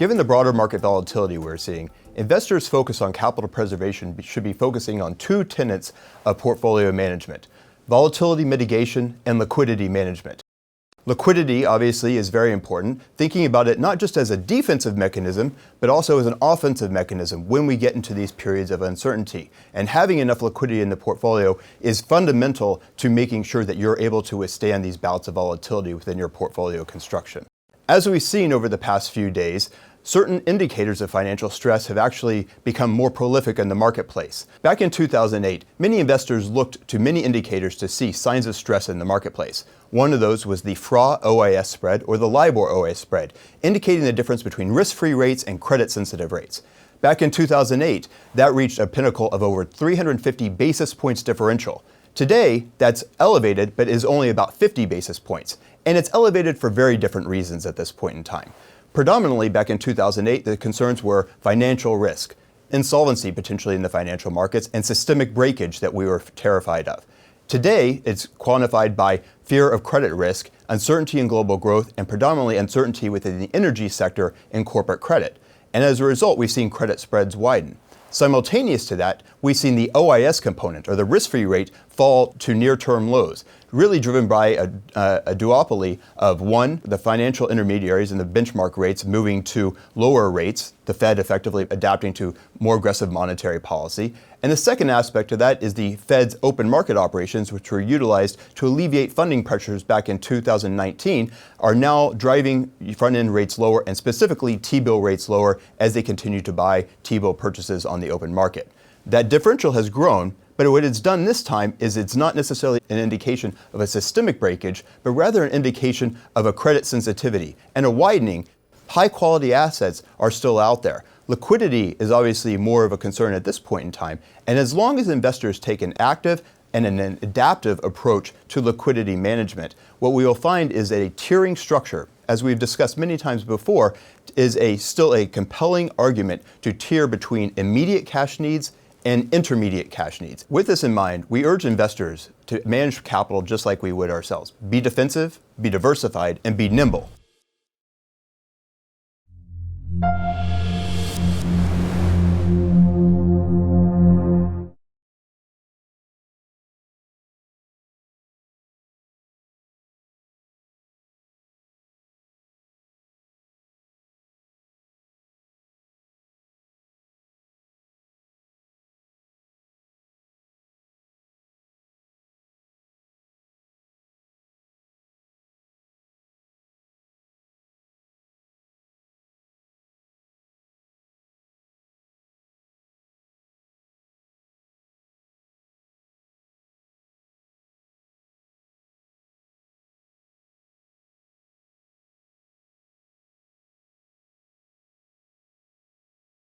Given the broader market volatility we're seeing, investors focused on capital preservation should be focusing on two tenets of portfolio management: volatility mitigation and liquidity management. Liquidity, obviously, is very important, thinking about it not just as a defensive mechanism, but also as an offensive mechanism when we get into these periods of uncertainty. And having enough liquidity in the portfolio is fundamental to making sure that you're able to withstand these bouts of volatility within your portfolio construction. As we've seen over the past few days, certain indicators of financial stress have actually become more prolific in the marketplace. Back in 2008, many investors looked to many indicators to see signs of stress in the marketplace. One of those was the FRA-OIS spread, or the LIBOR-OIS spread, indicating the difference between risk-free rates and credit-sensitive rates. Back in 2008, that reached a pinnacle of over 350 basis points differential. Today, that's elevated, but is only about 50 basis points. And it's elevated for very different reasons at this point in time. Predominantly, back in 2008, the concerns were financial risk, insolvency potentially in the financial markets, and systemic breakage that we were terrified of. Today, it's quantified by fear of credit risk, uncertainty in global growth, and predominantly uncertainty within the energy sector and corporate credit. And as a result, we've seen credit spreads widen. Simultaneous to that, we've seen the OIS component, or the risk-free rate, fall to near-term lows, really driven by a duopoly of, one, the financial intermediaries and the benchmark rates moving to lower rates, the Fed effectively adapting to more aggressive monetary policy. And the second aspect of that is the Fed's open market operations, which were utilized to alleviate funding pressures back in 2019, are now driving front-end rates lower, and specifically T-bill rates lower, as they continue to buy T-bill purchases on the open market. That differential has grown, but what it's done this time is it's not necessarily an indication of a systemic breakage, but rather an indication of a credit sensitivity and a widening. High-quality assets are still out there. Liquidity is obviously more of a concern at this point in time, and as long as investors take an active and an adaptive approach to liquidity management, what we will find is a tiering structure, as we've discussed many times before, is still a compelling argument to tier between immediate cash needs and intermediate cash needs. With this in mind, we urge investors to manage capital just like we would ourselves. Be defensive, be diversified, and be nimble.